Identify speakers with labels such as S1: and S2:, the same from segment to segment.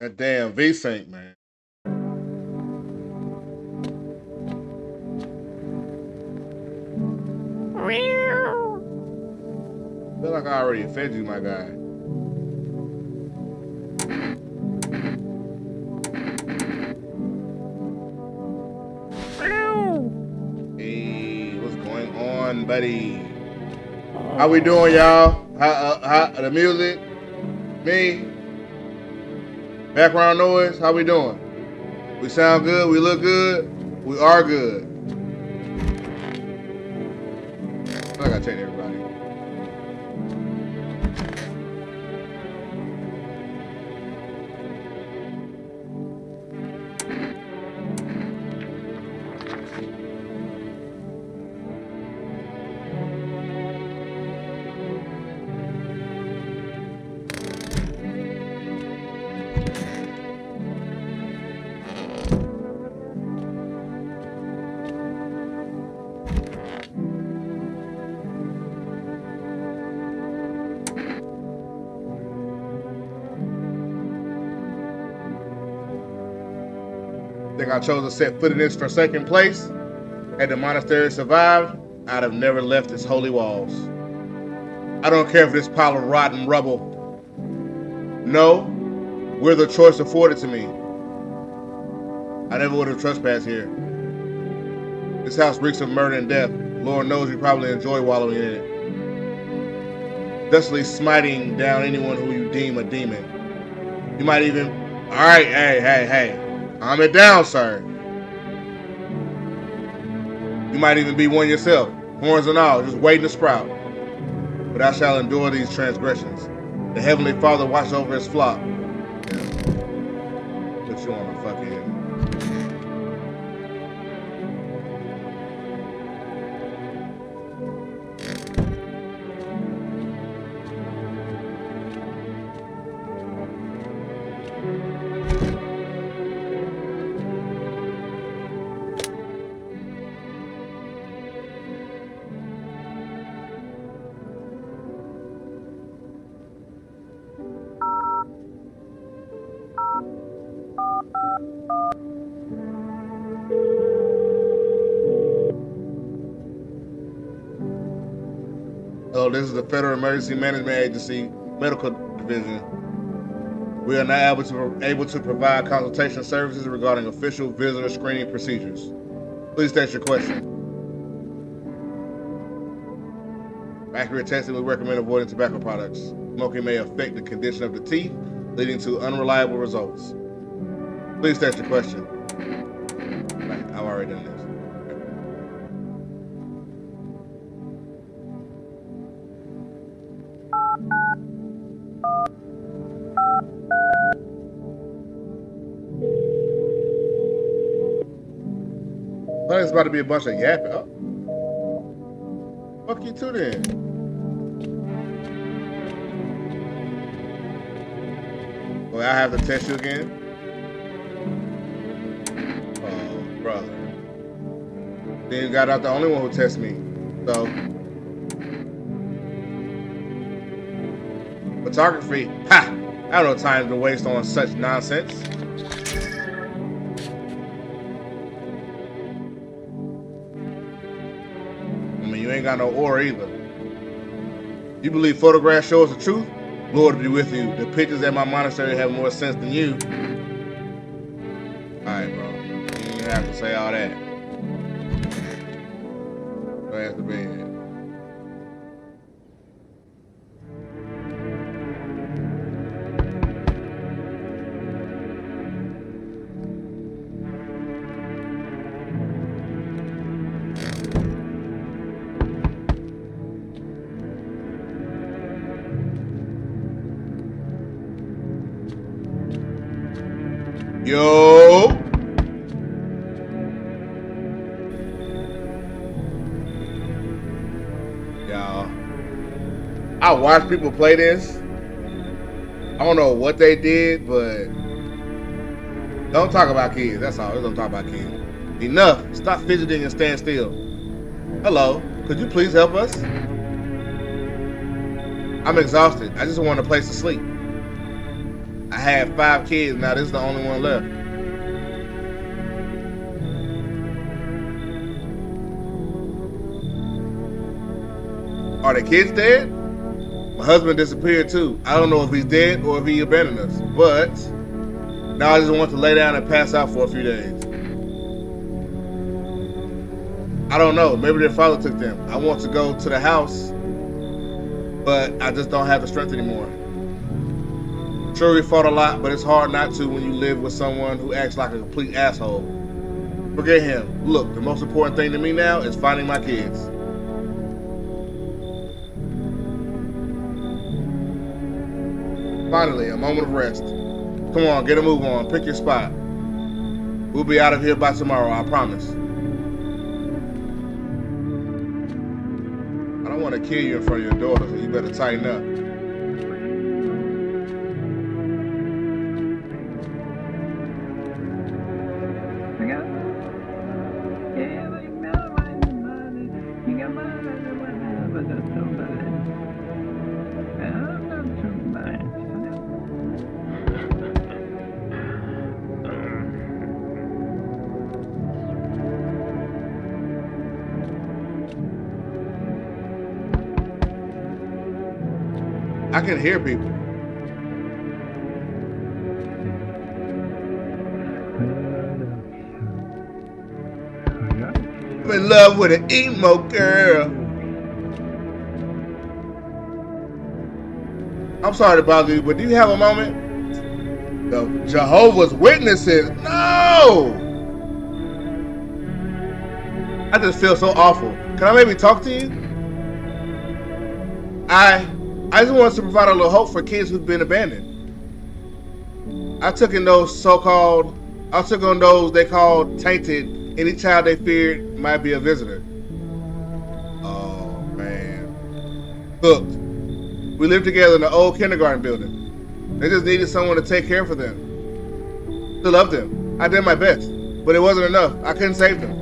S1: That damn V-Sync, man. I feel like I already fed you, my guy. Hey, what's going on, buddy? How we doing, y'all? How the music? Me? Background noise? How we doing? We sound good? We look good? We are good. I feel like I checked everybody. Think I chose to set foot in this for second place? Had the monastery survived, I'd have never left its holy walls. I don't care for this pile of rotten rubble. No, we're the choice afforded to me. I never would have trespassed here. This house reeks of murder and death. Lord knows you probably enjoy wallowing in it. Thusly smiting down anyone who you deem a demon. You might even... Alright, hey. Calm it down, sir. You might even be one yourself, horns and all, just waiting to sprout. But I shall endure these transgressions. The Heavenly Father watches over his flock. Put you on a fucking... Hello, this is the Federal Emergency Management Agency Medical Division. We are now able to provide consultation services regarding official visitor screening procedures. Please state your question. Accurate testing, we recommend avoiding tobacco products. Smoking may affect the condition of the teeth, leading to unreliable results. Please state your question. Right, I've already done this. I thought it's about to be a bunch of yapping. Oh. Fuck you too then. Well, I have to test you again. Oh, brother. Then you got out the only one who tests me. So photography. Ha! I have no time to waste on such nonsense. You ain't got no aura either. You believe photographs show us the truth? Lord be with you. The pictures at my monastery have more sense than you. Alright, bro. You didn't have to say all that. Go ask the bed. Yo! Y'all, I watch people play this. I don't know what they did, but don't talk about kids. That's all. Don't talk about kids. Enough. Stop fidgeting and stand still. Hello. Could you please help us? I'm exhausted. I just want a place to sleep. I had 5 kids, now this is the only one left. Are the kids dead? My husband disappeared too. I don't know if he's dead or if he abandoned us, but now I just want to lay down and pass out for a few days. I don't know, maybe their father took them. I want to go to the house, but I just don't have the strength anymore. Sure, we fought a lot, but it's hard not to when you live with someone who acts like a complete asshole. Forget him. Look, the most important thing to me now is finding my kids. Finally, a moment of rest. Come on, get a move on. Pick your spot. We'll be out of here by tomorrow, I promise. I don't want to kill you in front of your daughter, so you better tighten up. I can hear people. I'm in love with an emo girl. I'm sorry to bother you, but do you have a moment? The Jehovah's Witnesses. No! I just feel so awful. Can I maybe talk to you? I just want to provide a little hope for kids who've been abandoned. I took on those they called tainted. Any child they feared might be a visitor. Oh man. Look, we lived together in the old kindergarten building. They just needed someone to take care of them. To love them. I did my best, but it wasn't enough. I couldn't save them.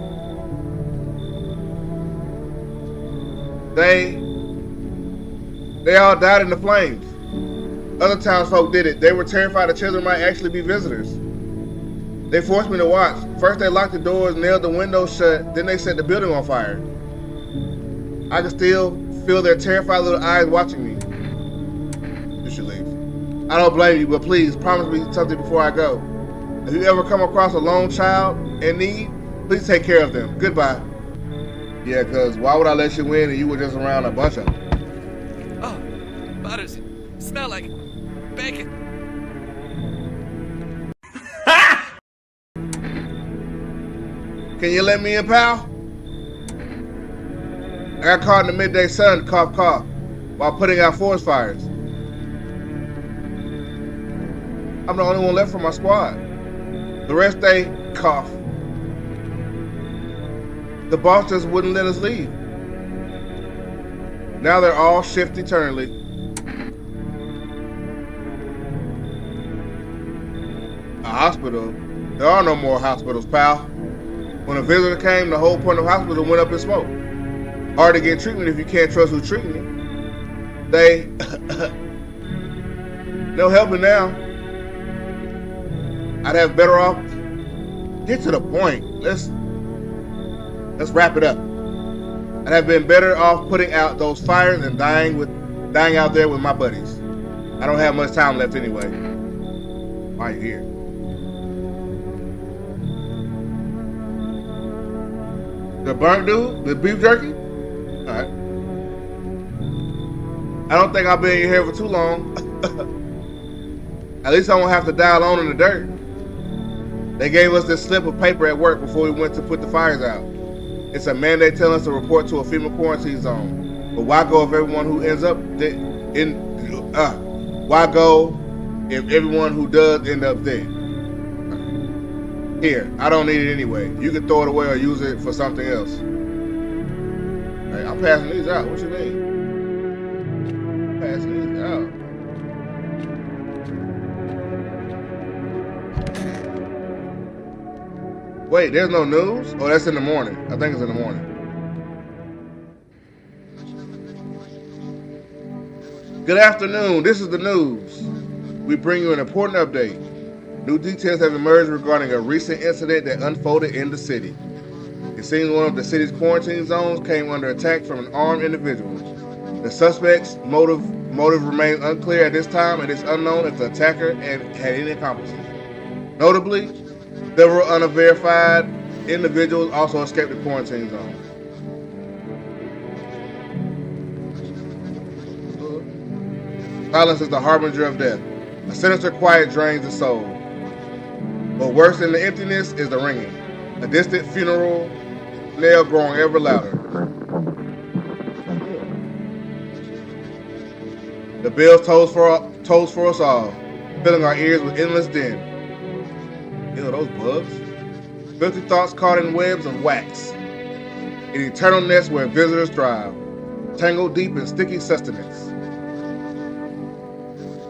S1: They all died in the flames. Other townsfolk did it. They were terrified the children might actually be visitors. They forced me to watch. First they locked the doors, nailed the windows shut, then they set the building on fire. I can still feel their terrified little eyes watching me. You should leave. I don't blame you, but please promise me something before I go. If you ever come across a lone child in need, please take care of them. Goodbye. Yeah, because why would I let you in and you were just around a bunch of them?
S2: Oh, butters. Smell like bacon.
S1: Can you let me in, pal? I got caught in the midday sun, cough, cough, while putting out forest fires. I'm the only one left from my squad. The rest, they cough. The boss just wouldn't let us leave. Now they're all shift eternally. A hospital? There are no more hospitals, pal. When a visitor came, the whole point of the hospital went up in smoke. Hard to get treatment if you can't trust who's treating you. They... no helping now. I'd have better off... Get to the point. Let's wrap it up. I'd have been better off putting out those fires than dying out there with my buddies. I don't have much time left anyway. Why are you here? The burnt dude? The beef jerky? Alright. I don't think I'll be in your hair for too long. At least I won't have to die alone in the dirt. They gave us this slip of paper at work before we went to put the fires out. It's a mandate telling us to report to a FEMA quarantine zone. But why go if everyone who ends up why go if everyone who does end up dead? Here, I don't need it anyway. You can throw it away or use it for something else. Hey, I'm passing these out. What you mean? I'm passing these out. Wait, there's no news? Oh, that's in the morning. I think it's in the morning. Good afternoon. This is the news. we bring you an important update. New details have emerged regarding a recent incident that unfolded in the city. It seems one of the city's quarantine zones came under attack from an armed individual. The suspect's motive remains unclear at this time, and it's unknown if the attacker had any accomplices. Notably, several unverified individuals also escaped the quarantine zone. Silence is the harbinger of death. A sinister quiet drains the soul. But worse than the emptiness is the ringing. A distant funeral knell growing ever louder. The bell tolls for us all, filling our ears with endless din. Ew, those bugs. Filthy thoughts caught in webs of wax. An eternal nest where visitors thrive, tangled deep in sticky sustenance.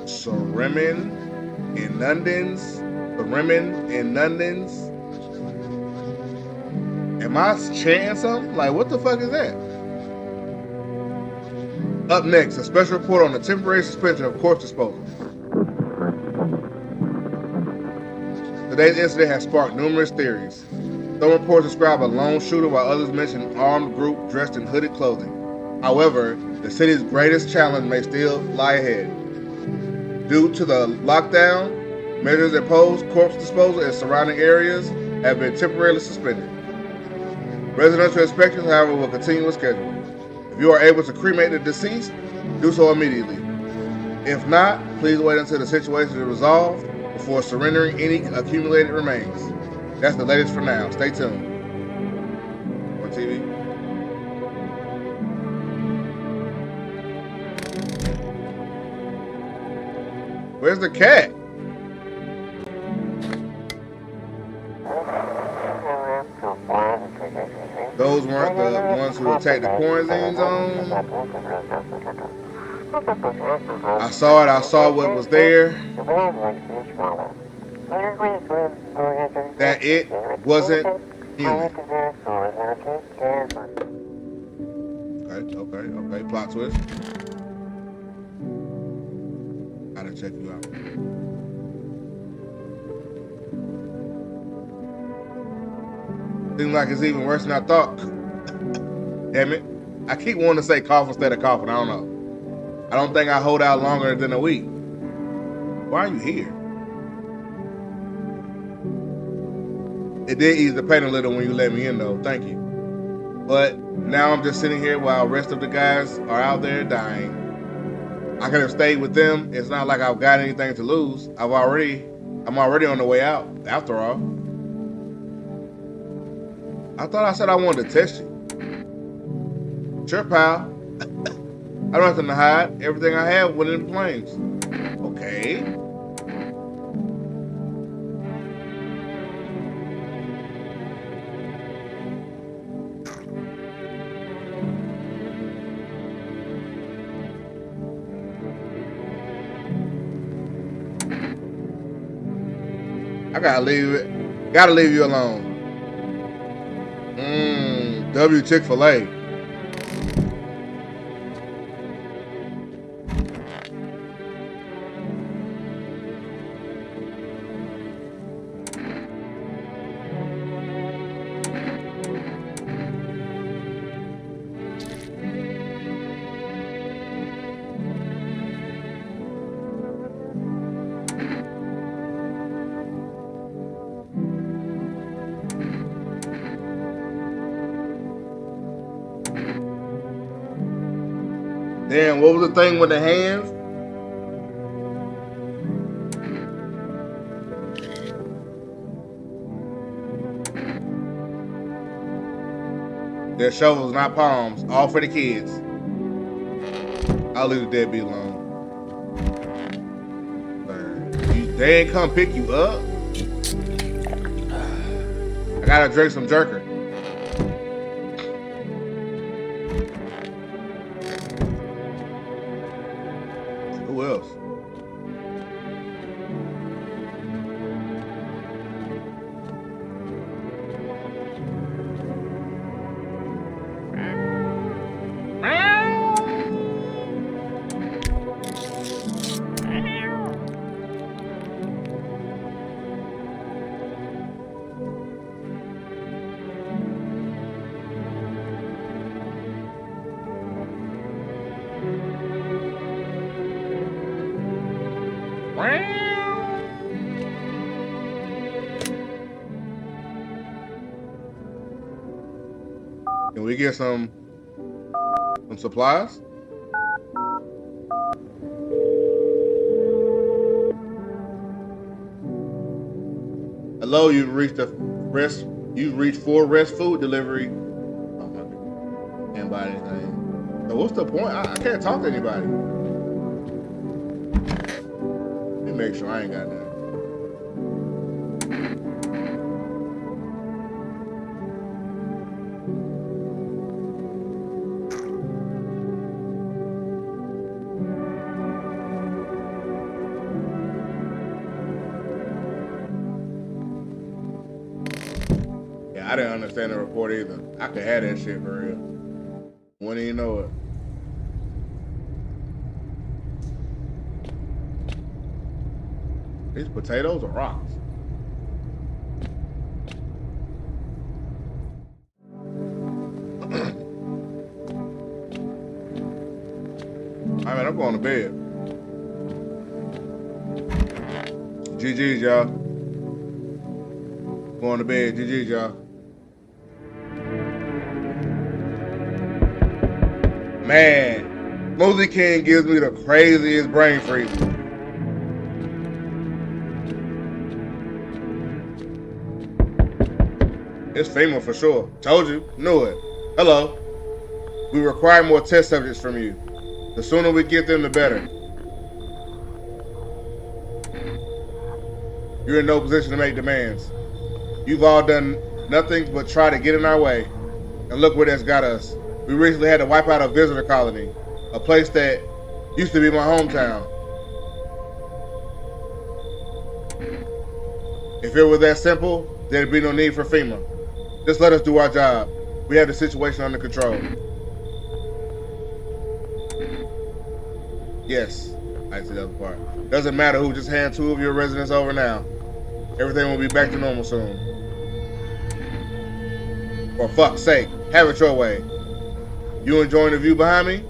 S1: Surremin inundans. Am I chanting something? Like, what the fuck is that? Up next, a special report on the temporary suspension of corpse disposal. Today's incident has sparked numerous theories. Some reports describe a lone shooter while others mention an armed group dressed in hooded clothing. However, the city's greatest challenge may still lie ahead. Due to the lockdown, measures imposed, corpse disposal in surrounding areas have been temporarily suspended. Residential inspections, however, will continue as scheduled. If you are able to cremate the deceased, do so immediately. If not, please wait until the situation is resolved before surrendering any accumulated remains. That's the latest for now. Stay tuned. On TV. Where's the cat? Those weren't the ones who attacked the quarantine zone. I saw what was there. That it wasn't human. Okay. Plot twist. Gotta check you out. Seems like it's even worse than I thought. Damn it. I keep wanting to say cough instead of coughing. I don't know. I don't think I hold out longer than a week. Why are you here? It did ease the pain a little when you let me in, though. Thank you. But now I'm just sitting here while the rest of the guys are out there dying. I could have stayed with them. It's not like I've got anything to lose. I'm already on the way out, after all. I thought I said I wanted to test you. Sure, pal. I don't have nothing to hide. Everything I have went in the flames. Okay. I gotta leave you alone. W Chick-fil-A. Damn, what was the thing with the hands? They're shovels, not palms. All for the kids. I'll leave the deadbeat alone. They ain't come pick you up? I gotta drink some jerker. Who else? Can we get some supplies? Hello, you've reached for rest food delivery. Oh my God. Can't buy anything. So what's the point? I can't talk to anybody. Let me make sure I ain't got nothing. Yeah, I didn't understand the report either. I could have that shit for real. Wouldn't even know it. These potatoes are rocks. I mean, I'm going to bed. GG's, y'all. Going to bed. GG's, y'all. Man, Smoothie King gives me the craziest brain freeze. It's FEMA for sure. Told you. Knew it. Hello. We require more test subjects from you. The sooner we get them, the better. You're in no position to make demands. You've all done nothing but try to get in our way. And look where that's got us. We recently had to wipe out a visitor colony, a place that used to be my hometown. If it were that simple, there'd be no need for FEMA. Just let us do our job. We have the situation under control. Yes, I see the other part. Doesn't matter who, just hand 2 of your residents over now. Everything will be back to normal soon. For fuck's sake, have it your way. You enjoying the view behind me?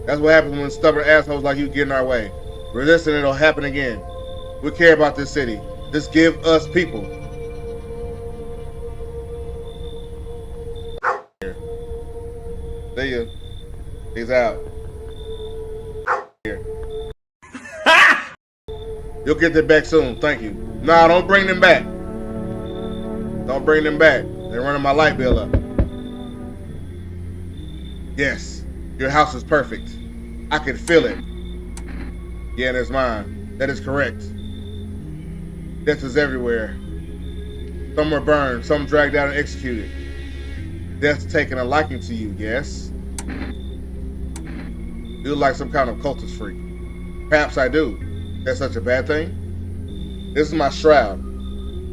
S1: That's what happens when stubborn assholes like you get in our way. Resisting it'll happen again. We care about this city. Just give us people. See ya. He's out. Here. You'll get them back soon. Thank you. Nah, don't bring them back. Don't bring them back. They're running my light bill up. Yes, your house is perfect. I can feel it. Yeah, and it's mine. That is correct. Death is everywhere. Some were burned, some dragged out and executed. Death's taken a liking to you, yes? You look like some kind of cultist freak. Perhaps I do. That's such a bad thing? This is my shroud.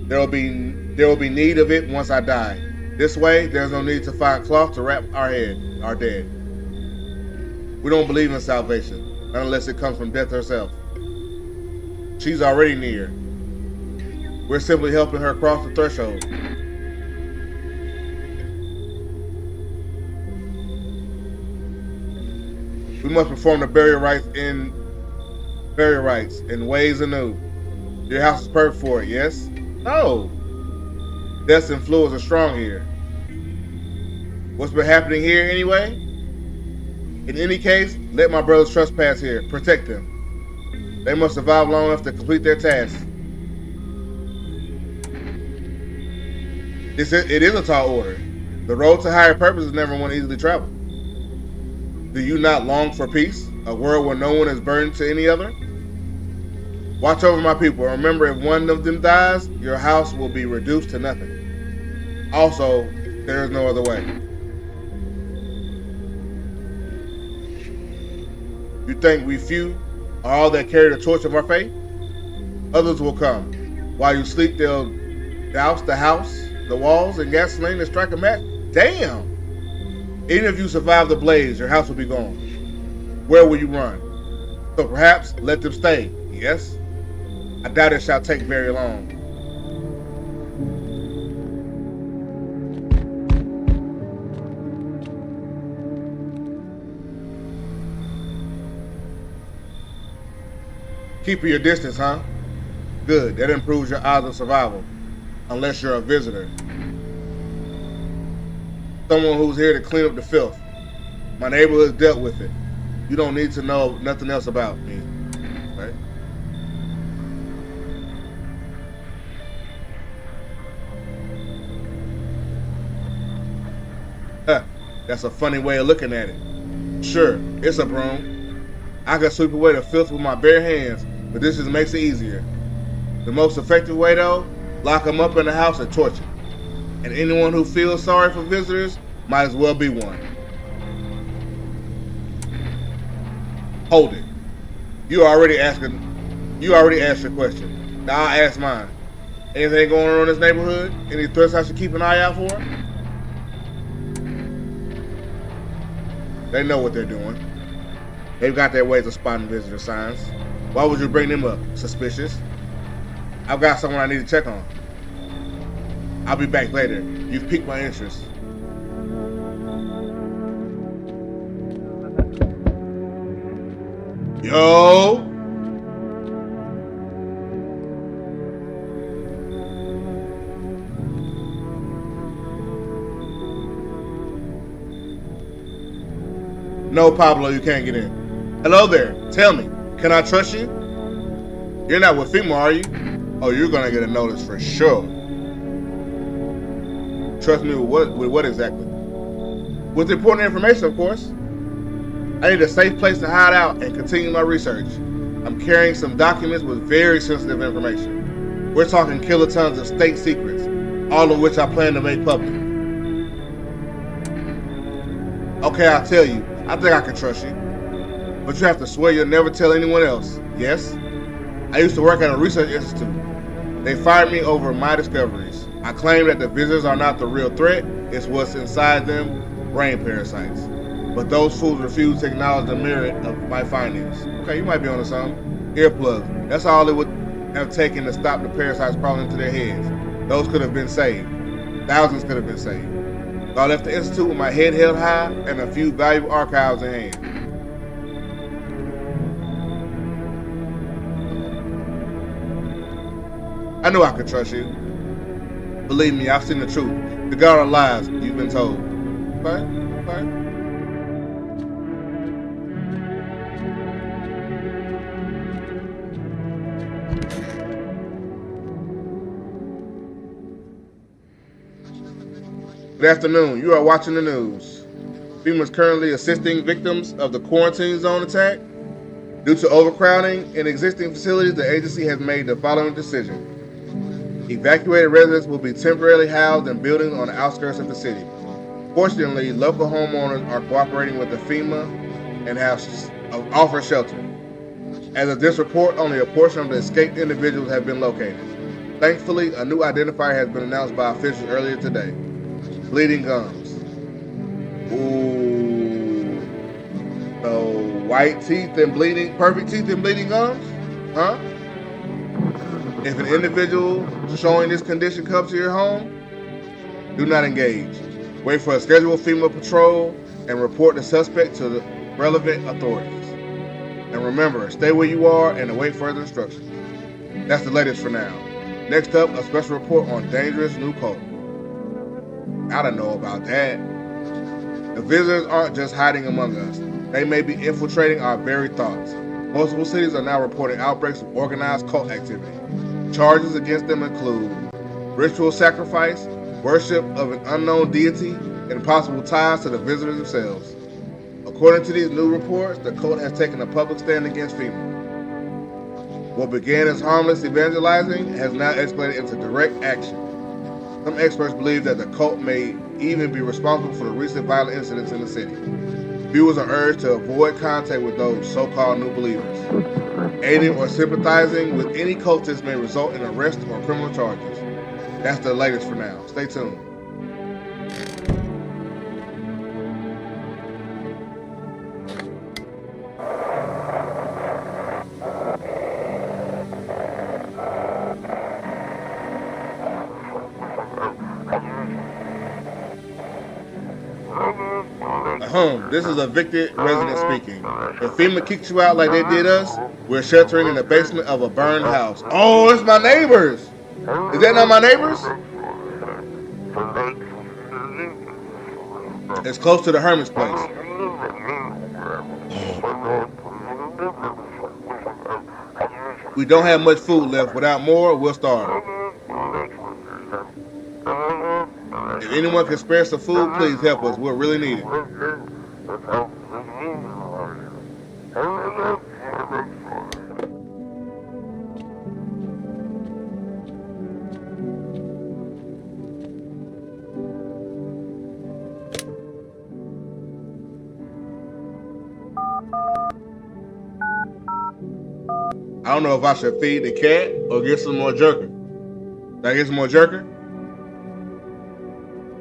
S1: There will be need of it once I die. This way, there's no need to find cloth to wrap our dead. We don't believe in salvation, not unless it comes from death herself. She's already near. We're simply helping her cross the threshold. We must perform the burial rites in ways anew. Your house is perfect for it, yes? No. Death's influence is strong here. What's been happening here anyway? In any case, let my brothers trespass here. Protect them. They must survive long enough to complete their task. It is a tall order. The road to higher purpose is never one easily traveled. Do you not long for peace? A world where no one is burdened to any other? Watch over my people. Remember, if one of them dies, your house will be reduced to nothing. Also, there is no other way. You think we few are all that carry the torch of our faith? Others will come. While you sleep, they'll douse the house, the walls, and gasoline and strike a match. Damn! Even if you survive the blaze, your house will be gone. Where will you run? So perhaps let them stay, yes? I doubt it shall take very long. Keeping your distance, huh? Good, that improves your odds of survival. Unless you're a visitor. Someone who's here to clean up the filth. My neighborhood's dealt with it. You don't need to know nothing else about me. Right? Huh, that's a funny way of looking at it. Sure, it's a broom. I can sweep away the filth with my bare hands, but this just makes it easier. The most effective way, though, lock them up in the house and torture. And anyone who feels sorry for visitors might as well be one. Hold it. You already asked your question. Now I'll ask mine. Anything going on in this neighborhood? Any threats I should keep an eye out for? They know what they're doing. They've got their ways of spotting visitor signs. Why would you bring them up? Suspicious? I've got someone I need to check on. I'll be back later. You've piqued my interest. Yo! No, Pablo, you can't get in. Hello there. Tell me, can I trust you? You're not with FEMA, are you? Oh, you're gonna get a notice for sure. Trust me with what exactly? With important information, of course. I need a safe place to hide out and continue my research. I'm carrying some documents with very sensitive information. We're talking kilotons of state secrets, all of which I plan to make public. Okay, I'll tell you. I think I can trust you. But you have to swear you'll never tell anyone else. Yes? I used to work at a research institute. They fired me over my discoveries. I claim that the visitors are not the real threat, it's what's inside them, brain parasites. But those fools refuse to acknowledge the merit of my findings. Okay, you might be onto something. Earplugs. That's all it would have taken to stop the parasites crawling into their heads. Those could have been saved. Thousands could have been saved. So I left the institute with my head held high and a few valuable archives in hand. I knew I could trust you. Believe me, I've seen the truth. The God of lies, you've been told. Okay? Good afternoon. You are watching the news. FEMA is currently assisting victims of the quarantine zone attack. Due to overcrowding in existing facilities, the agency has made the following decision. Evacuated residents will be temporarily housed in buildings on the outskirts of the city. Fortunately, local homeowners are cooperating with the FEMA and have offered shelter. As of this report, only a portion of the escaped individuals have been located. Thankfully, a new identifier has been announced by officials earlier today. Bleeding gums. Ooh. So white teeth and bleeding, perfect teeth and bleeding gums? Huh? If an individual showing this condition comes to your home, do not engage. Wait for a scheduled FEMA patrol and report the suspect to the relevant authorities. And remember, stay where you are and await further instructions. That's the latest for now. Next up, a special report on dangerous new cult. I don't know about that. The visitors aren't just hiding among us. They may be infiltrating our very thoughts. Multiple cities are now reporting outbreaks of organized cult activity. Charges against them include ritual sacrifice, worship of an unknown deity, and possible ties to the visitors themselves. According to these new reports, the cult has taken a public stand against FEMA. What began as harmless evangelizing has now escalated into direct action. Some experts believe that the cult may even be responsible for the recent violent incidents in the city. Viewers are urged to avoid contact with those so-called new believers. Aiding or sympathizing with any cultist may result in arrest or criminal charges. That's the latest for now. Stay tuned. This is a evicted resident speaking. If FEMA kicks you out like they did us, we're sheltering in the basement of a burned house. Oh, it's my neighbors. Is that not my neighbors? It's close to the hermit's place. We don't have much food left. Without more, we'll starve. If anyone can spare some food, please help us. We'll really need it. I don't know if I should feed the cat or get some more jerker. Did I get some more jerker?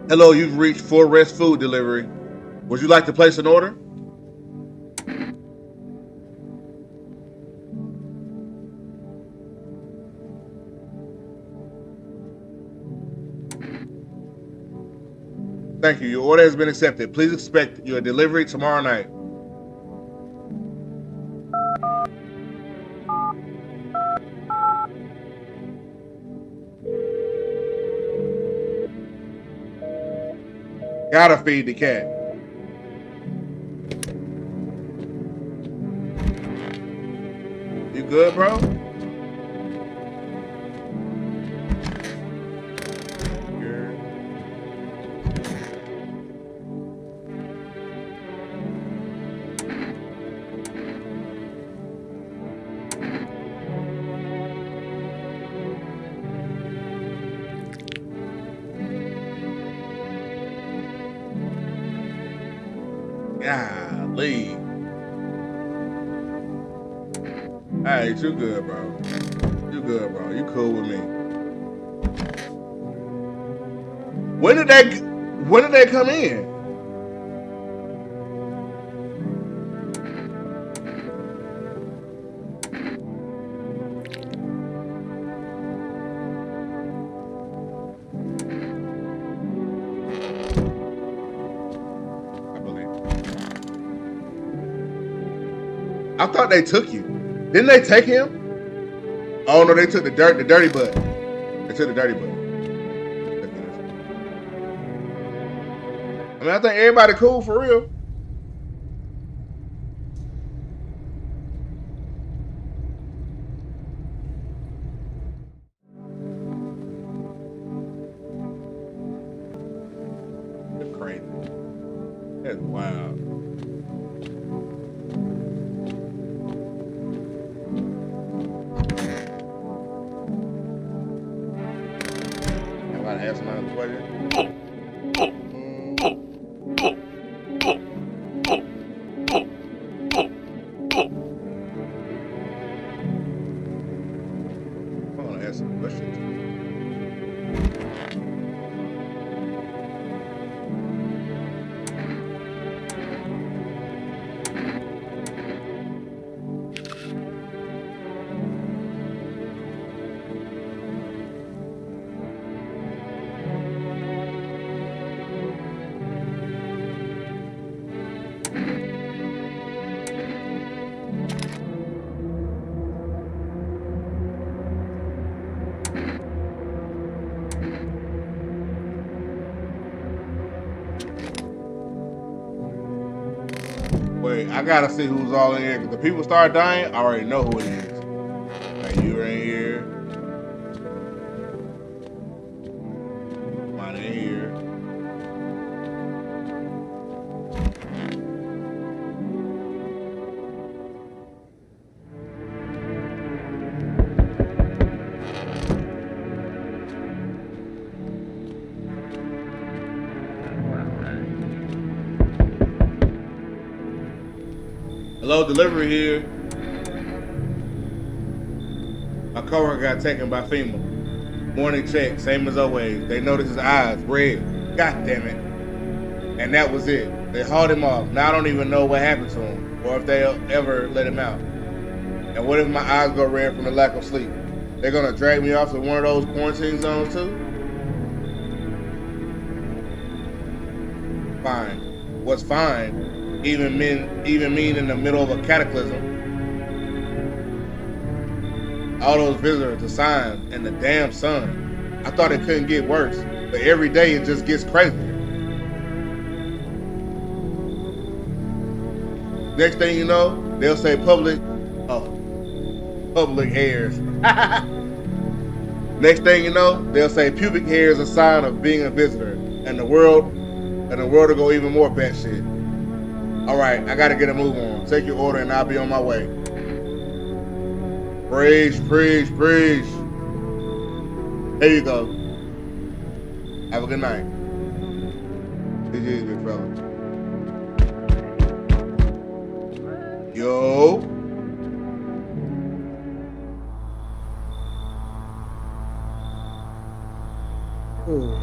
S1: Hello, you've reached For Rest Food Delivery. Would you like to place an order? Thank you. Your order has been accepted. Please expect your delivery tomorrow night. Gotta feed the cat. You good, bro? Golly. Alright, you good, bro. You good, bro. You cool with me. When did they come in? I thought they took you. Didn't they take him? Oh no, they took the dirty butt. They took the dirty butt. I mean, I think everybody cool for real. That's crazy. That's wild. Ask another question. I want to ask some questions. Wait, I gotta see who's all in here. Cause the people start dying, I already know who it is. Like, you ain't here. Mine ain't here. Hello, delivery here. My coworker got taken by FEMA. Morning check, same as always. They noticed his eyes, red. God damn it. And that was it. They hauled him off. Now I don't even know what happened to him, or if they'll ever let him out. And what if my eyes go red from the lack of sleep? They're gonna drag me off to one of those quarantine zones too? Fine. was fine, even mean in the middle of a cataclysm. All those visitors, the sign, and the damn sun. I thought it couldn't get worse, but every day it just gets crazier. Next thing you know, they'll say public hairs. Next thing you know, they'll say pubic hair is a sign of being a visitor, and the world will go even more batshit. All right, I gotta get a move on. Take your order, and I'll be on my way. Preach, preach, preach. Here you go. Have a good night. GG's, big fella. Yo. Ooh.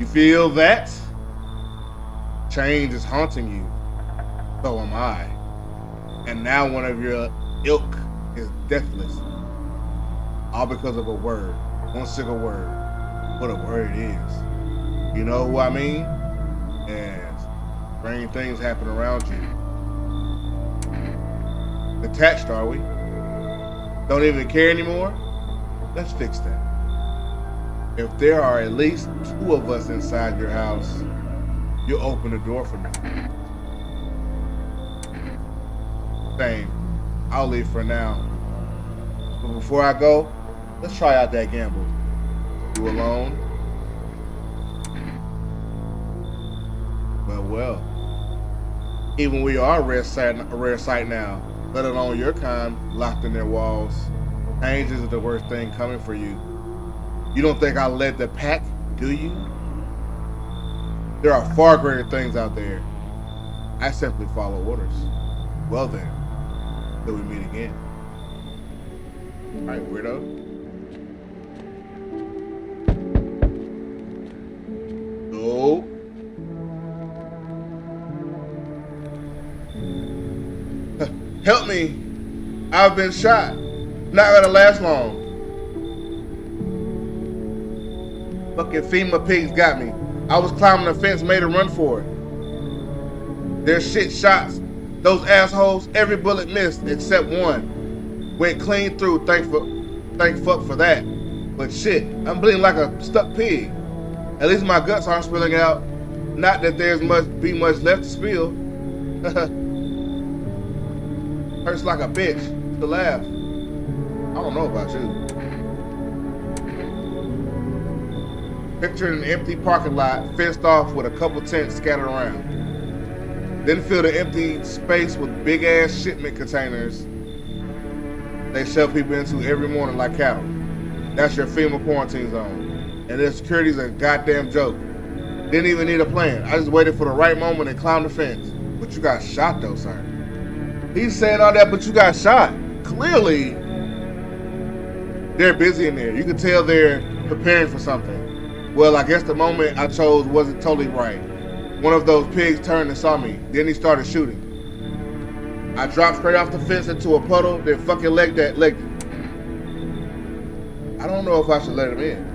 S1: You feel that? Change is haunting you. So am I. And now one of your ilk is deathless. All because of a word. One single word. What a word it is. You know who I mean? Yes. Strange things happen around you. Detached, are we? Don't even care anymore? Let's fix that. If there are at least 2 of us inside your house, you'll open the door for me. Same. I'll leave for now. But before I go, let's try out that gamble. You alone? Well. Even we are a rare sight now, let alone your kind locked in their walls. Change isn't the worst thing coming for you. You don't think I led the pack, do you? There are far greater things out there. I simply follow orders. Well then, till we meet again. Alright, weirdo. No. Help me. I've been shot. Not gonna last long. Fucking FEMA pigs got me. I was climbing the fence, made a run for it. Their shit shots. Those assholes, every bullet missed except one. Went clean through, thank fuck for that. But shit, I'm bleeding like a stuck pig. At least my guts aren't spilling out. Not that there's much left to spill. Hurts like a bitch to laugh. I don't know about you. Picture an empty parking lot, fenced off with a couple tents scattered around. Then fill the empty space with big ass shipment containers they shove people into every morning like cattle. That's your FEMA quarantine zone. And their security's a goddamn joke. Didn't even need a plan. I just waited for the right moment and climbed the fence. But you got shot though, sir. He's saying all that, but you got shot. Clearly, they're busy in there. You can tell they're preparing for something. Well, I guess the moment I chose wasn't totally right. One of those pigs turned and saw me. Then he started shooting. I dropped straight off the fence into a puddle, then fucking legged it. I don't know if I should let him in.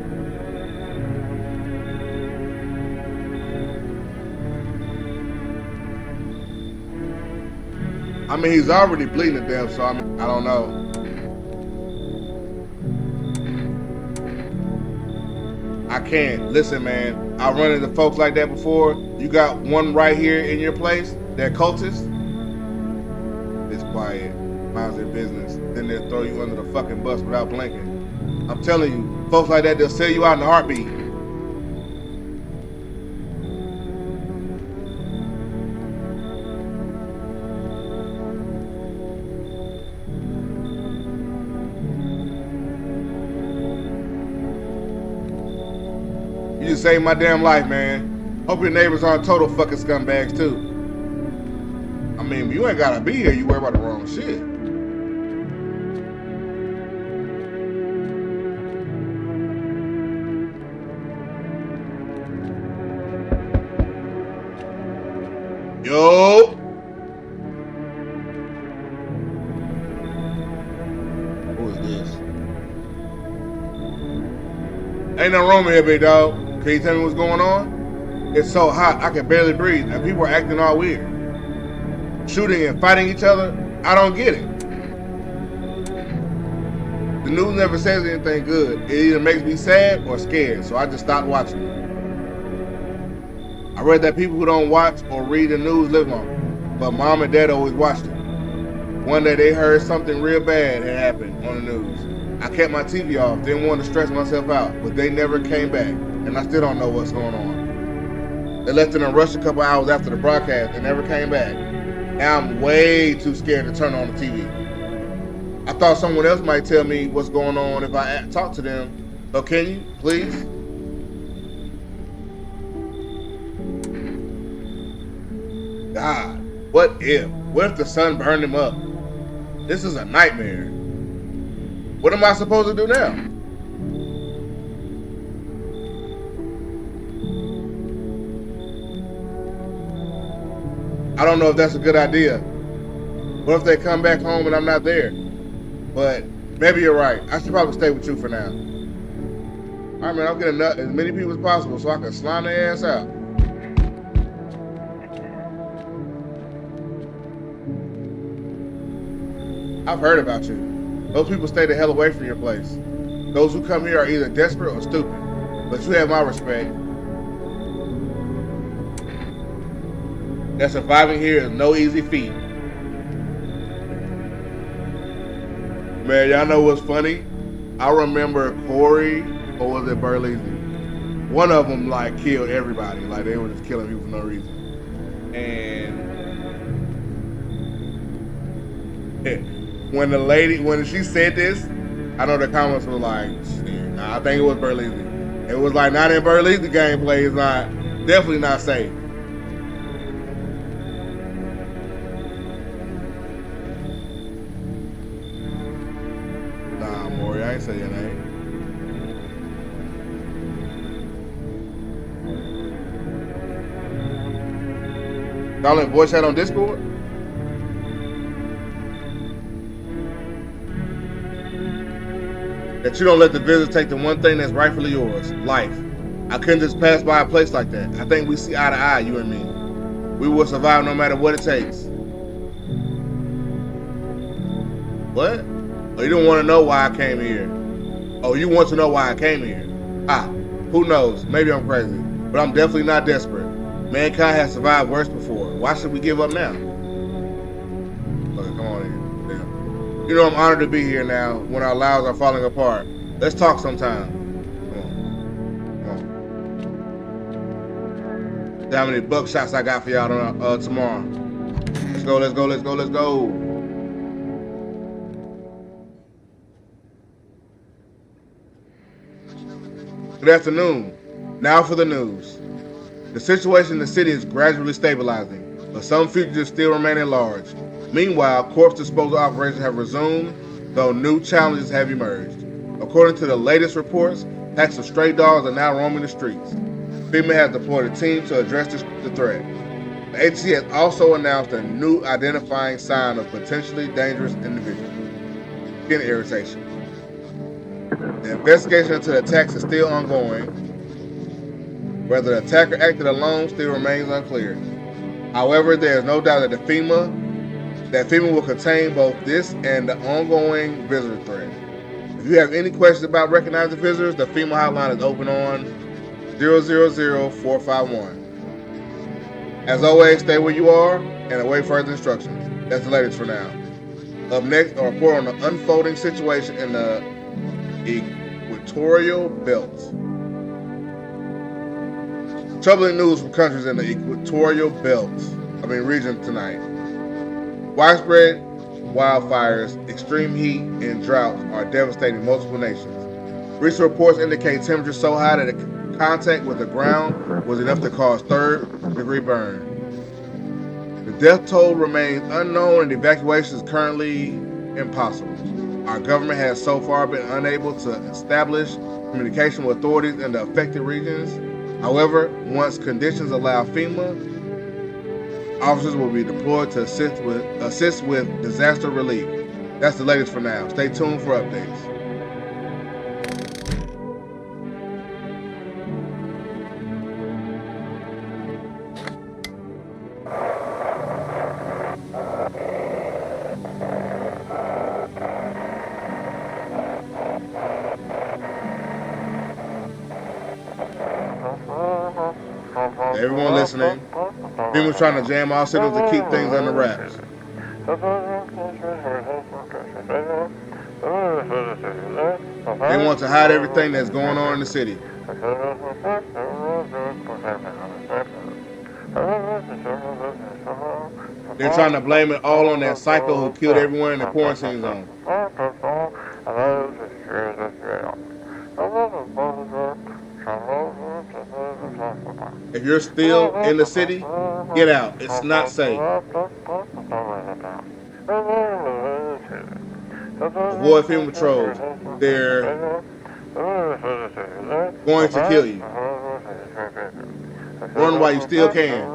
S1: I mean, he's already bleeding to death, so I don't know. I can't. Listen, man, I run into folks like that before. You got one right here in your place, that cultist. It's quiet, minds their business. Then they'll throw you under the fucking bus without blinking. I'm telling you, folks like that, they'll sell you out in a heartbeat. You just saved my damn life, man. Hope your neighbors aren't total fucking scumbags, too. I mean, you ain't gotta be here. You worry about the wrong shit. Yo! Who is this? Ain't no room here, big dog. Can you tell me what's going on? It's so hot I can barely breathe, and people are acting all weird. Shooting and fighting each other? I don't get it. The news never says anything good. It either makes me sad or scared, so I just stopped watching it. I read that people who don't watch or read the news live longer, but mom and dad always watched it. One day they heard something real bad had happened on the news. I kept my TV off, didn't want to stress myself out, but they never came back, and I still don't know what's going on. They left in a rush a couple hours after the broadcast and never came back. Now I'm way too scared to turn on the TV. I thought someone else might tell me what's going on if I talk to them. So can you, please? God, what if? What if the sun burned him up? This is a nightmare. What am I supposed to do now? I don't know if that's a good idea. What if they come back home and I'm not there? But maybe you're right. I should probably stay with you for now. Alright, man, I'm getting as many people as possible so I can slime their ass out. I've heard about you. Those people stay the hell away from your place. Those who come here are either desperate or stupid. But you have my respect. That surviving here is no easy feat. Man, y'all know what's funny? I remember Corey, or was it Burley? One of them like killed everybody. Like they were just killing people for no reason. And when she said this, I know the comments were like, nah, I think it was Burleasy. It was like, not in Burleasy gameplay, it's not, definitely not safe. Nah, Maury, I ain't say your name. Y'all in voice chat on Discord? That you don't let the visitors take the one thing that's rightfully yours, life. I couldn't just pass by a place like that. I think we see eye to eye, you and me. We will survive no matter what it takes. What? Oh, you don't want to know why I came here. Oh, you want to know why I came here. Who knows? Maybe I'm crazy. But I'm definitely not desperate. Mankind has survived worse before. Why should we give up now? Okay, come on in. Damn. You know I'm honored to be here now when our lives are falling apart. Let's talk sometime. Come on. See how many buckshots I got for y'all tomorrow. Let's go, let's go, let's go, let's go. Good afternoon. Now for the news. The situation in the city is gradually stabilizing, but some fugitives still remain at large. Meanwhile, corpse disposal operations have resumed, though new challenges have emerged. According to the latest reports, packs of stray dogs are now roaming the streets. FEMA has deployed a team to address the threat. The agency has also announced a new identifying sign of potentially dangerous individuals. Skin irritation. The investigation into the attacks is still ongoing. Whether the attacker acted alone still remains unclear. However, there is no doubt that FEMA will contain both this and the ongoing visitor threat. If you have any questions about recognizing visitors, the FEMA hotline is open on 000-451. As always, stay where you are and await further instructions. That's the latest for now. Up next, a report on the unfolding situation in the equatorial belt. Troubling news from countries in the equatorial region tonight. Widespread wildfires, extreme heat, and droughts are devastating multiple nations. Recent reports indicate temperatures so high that contact with the ground was enough to cause third-degree burn. The death toll remains unknown and evacuation is currently impossible. Our government has so far been unable to establish communication with authorities in the affected regions. However, once conditions allow, FEMA officers will be deployed to assist with disaster relief. That's the latest for now. Stay tuned for updates. everyone listening, FEMA's trying to jam all signals to keep things under wraps. They want to hide everything that's going on in the city. They're trying to blame it all on that psycho who killed everyone in the quarantine zone. If you're still in the city, get out. It's not safe. Avoid FEMA patrols. They're going to kill you. Run while you still can.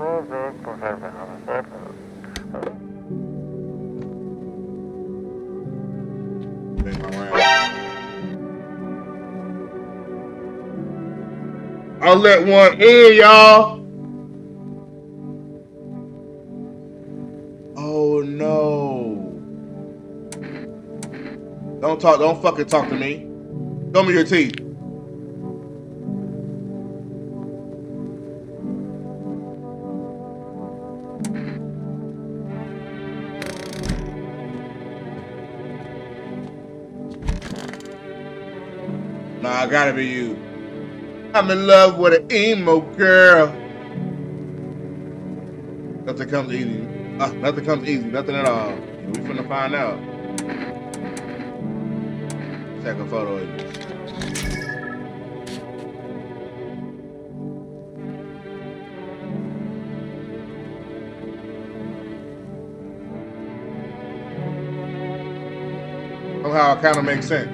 S1: I'll let one in, y'all. Oh no. Don't fucking talk to me. Show me your teeth. Nah, I gotta be you. I'm in love with an emo girl. Nothing comes easy. Nothing comes easy. Nothing at all. We finna find out. Take a photo of you. Somehow it kind of makes sense.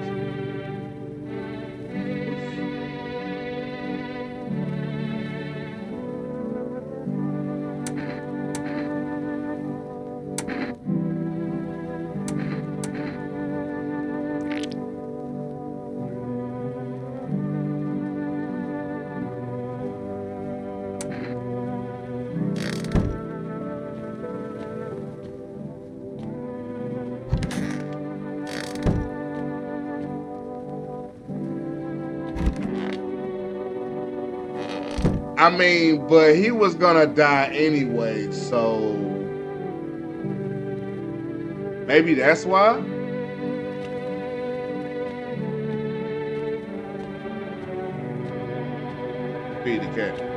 S1: I mean, but he was gonna die anyway, so maybe that's why. Feed the cat.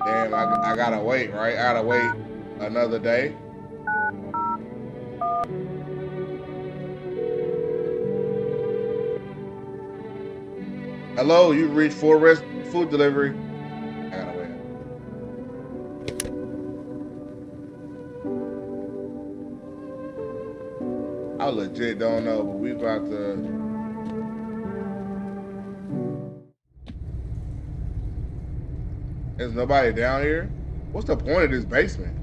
S1: Damn, I gotta wait, right? I gotta wait another day. Hello, you reached for food delivery. I gotta wait. I legit don't know, but we about to. There's nobody down here. What's the point of this basement?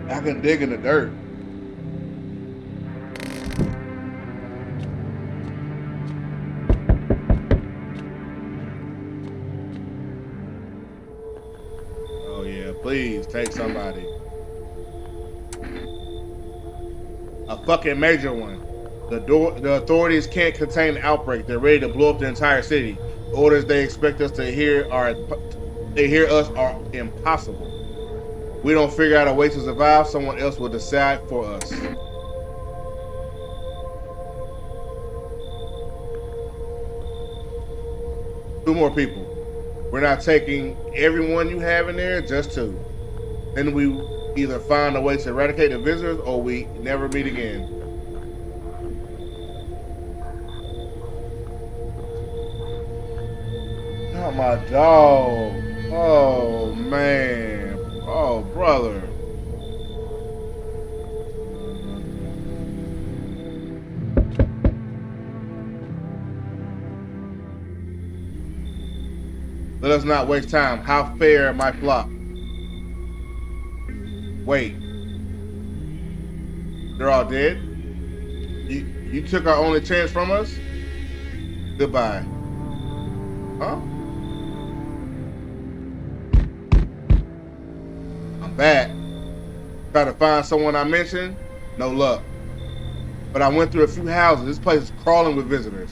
S1: I can dig in the dirt. Oh yeah, please take somebody. A fucking major one. The authorities can't contain the outbreak. They're ready to blow up the entire city. The orders they expect us to hear are impossible. We don't figure out a way to survive, someone else will decide for us. 2 more people. We're not taking everyone you have in there, just 2. Then we either find a way to eradicate the visitors or we never meet again. Oh, my dog. Oh, man. Oh, brother. Let us not waste time. How fair my flock. Wait, they're all dead? You took our only chance from us? Goodbye. Huh? I'm back. Try to find someone I mentioned? No luck. But I went through a few houses. This place is crawling with visitors.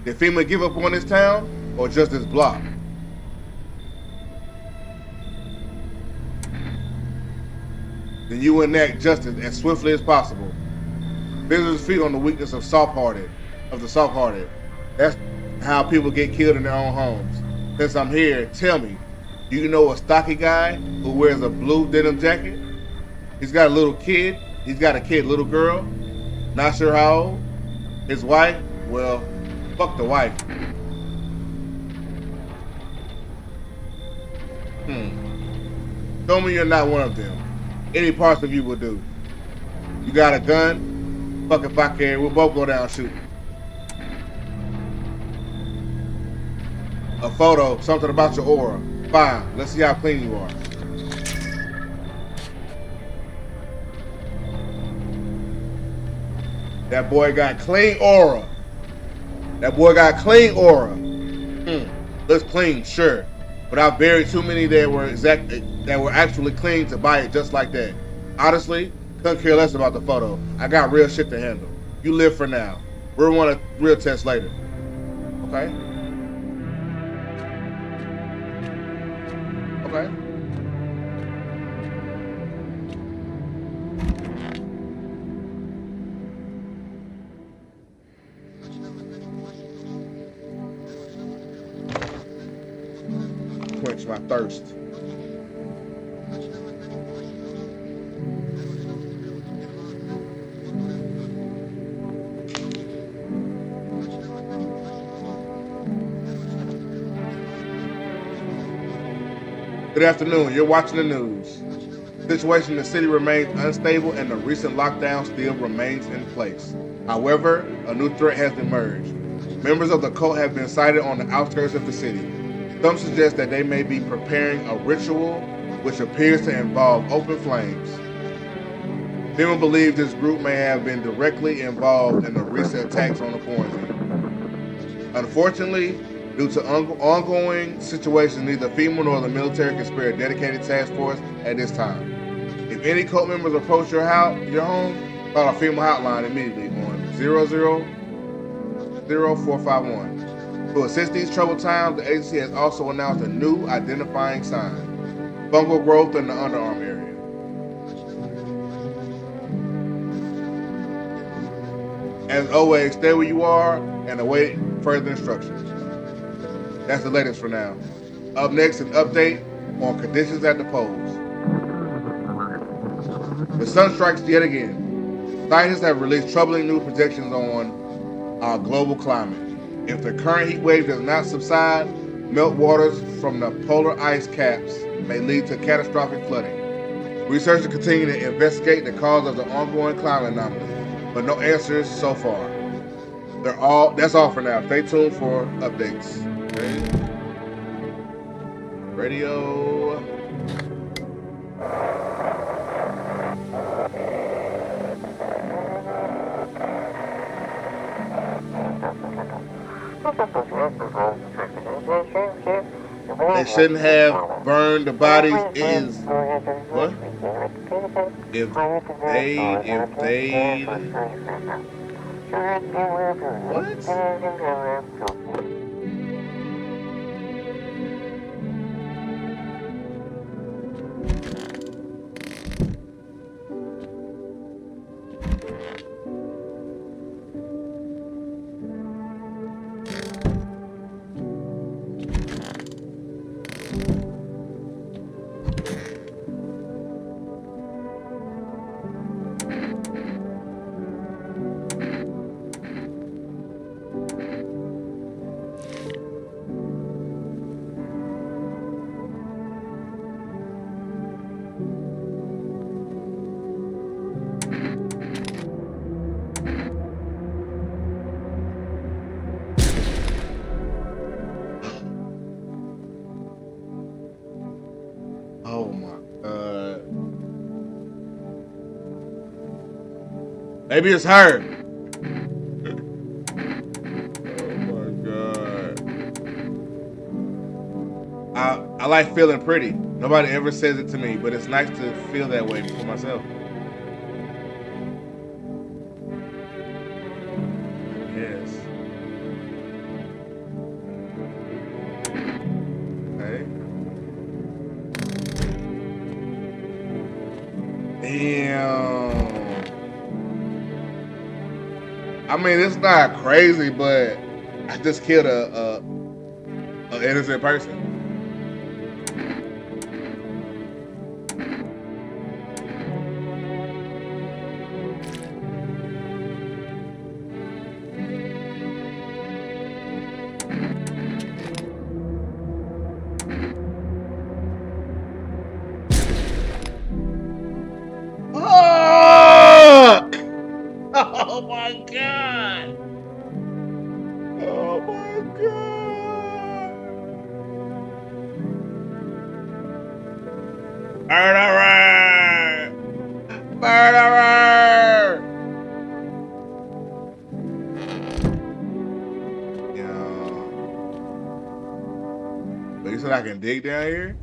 S1: Did FEMA give up on this town? Or just this block? Then you enact justice as swiftly as possible. Visitors feed on the weakness of the soft-hearted. That's how people get killed in their own homes. Since I'm here, tell me, do you know a stocky guy who wears a blue denim jacket? He's got a little kid. He's got a kid, little girl. Not sure how old. His wife? Well, fuck the wife. Show me you're not one of them. Any parts of you will do. You got a gun? Fuck if I care. We'll both go down shooting. A photo, something about your aura. Fine, let's see how clean you are. That boy got clean aura. That boy got clean aura. Looks clean, sure. But I buried too many that were actually clean to buy it just like that. Honestly, couldn't care less about the photo. I got real shit to handle. You live for now. We'll run a real test later. Okay? Okay. Quench my thirst. Good afternoon. You're watching the news. The situation in the city remains unstable and the recent lockdown still remains in place. However, a new threat has emerged. Members of the cult have been sighted on the outskirts of the city. Some suggest that they may be preparing a ritual which appears to involve open flames. Many believe this group may have been directly involved in the recent attacks on the quarantine. Unfortunately, due to ongoing situations, neither FEMA nor the military can spare a dedicated task force at this time. If any cult members approach your home, call our FEMA hotline immediately on 00451. To assist these troubled times, the agency has also announced a new identifying sign: fungal growth in the underarm area. As always, stay where you are and await further instructions. That's the latest for now. Up next, an update on conditions at the poles. The sun strikes yet again. Scientists have released troubling new projections on our global climate. If the current heat wave does not subside, meltwaters from the polar ice caps may lead to catastrophic flooding. Researchers continue to investigate the cause of the ongoing climate anomaly, but no answers so far. That's all for now. Stay tuned for updates. Okay. Radio. They shouldn't have burned the bodies. It is what? If they what? Oh my god. Maybe it's her. Oh my god. I like feeling pretty. Nobody ever says it to me, but it's nice to feel that way for myself. Yes. Okay. Damn. I mean, it's not crazy, but I just killed a innocent person. Fuck! Oh my god! Oh my god! Murderer! Murderer! Yo. But you said I can dig down here?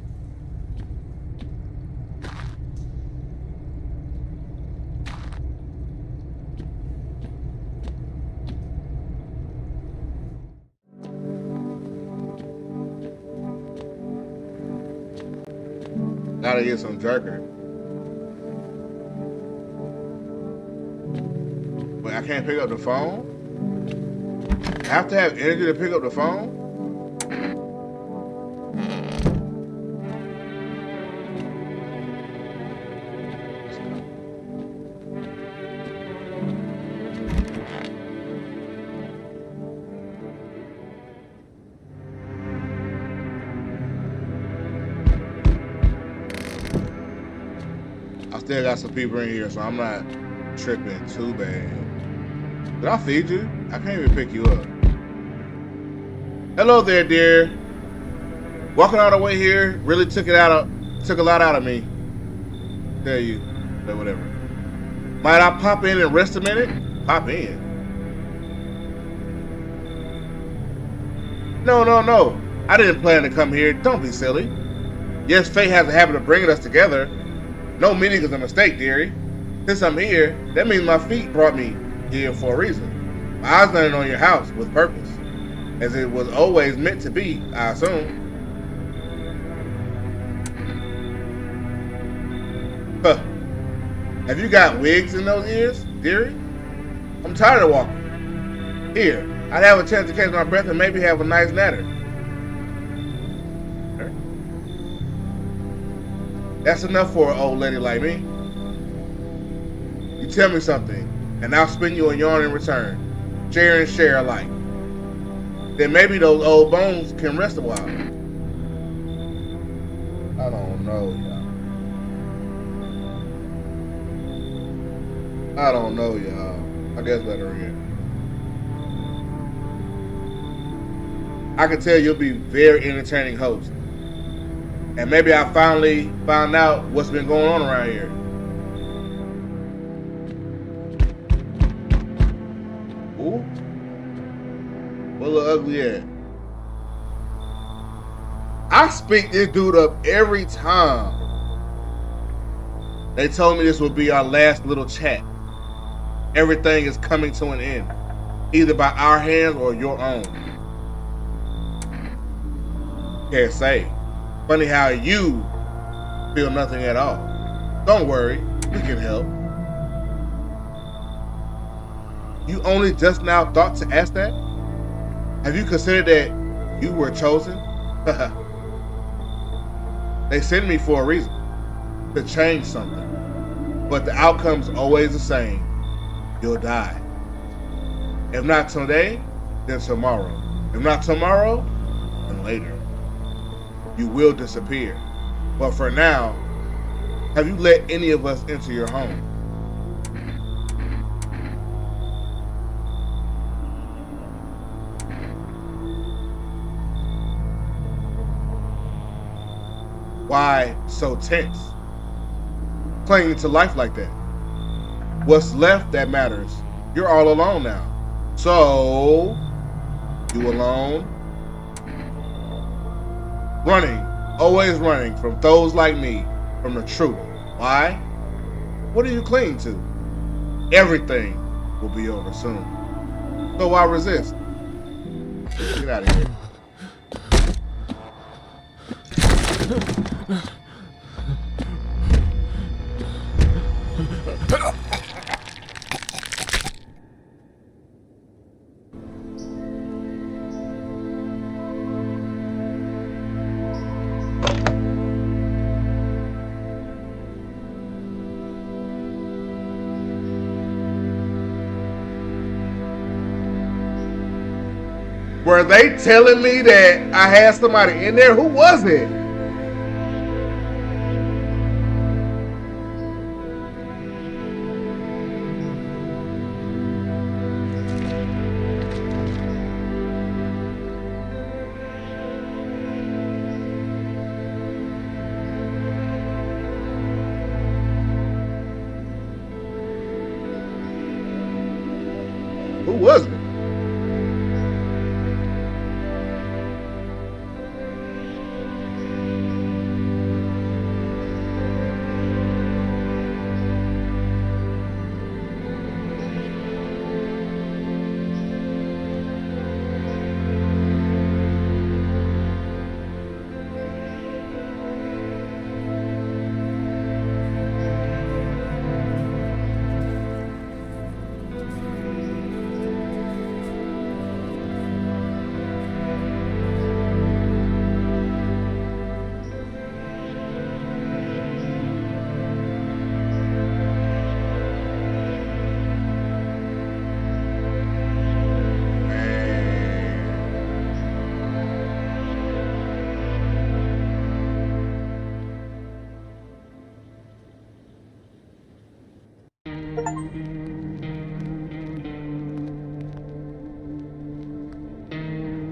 S1: Gotta get some jerker. But I can't pick up the phone? I have to have energy to pick up the phone? I still got some people in here, so I'm not tripping too bad. Did I feed you? I can't even pick you up. Hello there, dear. Walking all the way here really took a lot out of me. Tell you, but whatever. Might I pop in and rest a minute? Pop in. No. I didn't plan to come here. Don't be silly. Yes, fate has a habit of bringing us together. No meeting is a mistake, dearie. Since I'm here, that means my feet brought me here for a reason. My eyes landed on your house with purpose, as it was always meant to be, I assume. Huh. Have you got wigs in those ears, dearie? I'm tired of walking. Here, I'd have a chance to catch my breath and maybe have a nice natter. That's enough for an old lady like me. You tell me something, and I'll spin you a yarn in return. Share and share alike. Then maybe those old bones can rest a while. I don't know, y'all. I don't know, y'all. I guess better in. I can tell you'll be very entertaining host. And maybe I finally found out what's been going on around here. Ooh. What a little ugly at? I speak this dude up every time. They told me this would be our last little chat. Everything is coming to an end, either by our hands or your own. Can't say. Funny how you feel nothing at all. Don't worry, we can help. You only just now thought to ask that? Have you considered that you were chosen? They sent me for a reason, to change something. But the outcome's always the same. You'll die. If not today, then tomorrow. If not tomorrow, then later. You will disappear. But for now, have you let any of us into your home? Why so tense? Clinging to life like that? What's left that matters? You're all alone now. So, you alone? Running, always running from those like me, from the truth. Why? What do you cling to? Everything will be over soon. So why resist? Get out of here. Were they telling me that I had somebody in there? Who was it? Who was it?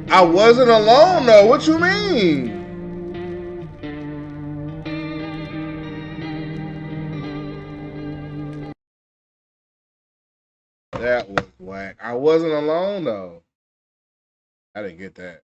S1: I wasn't alone though. What you mean? That was whack. I wasn't alone though. I didn't get that.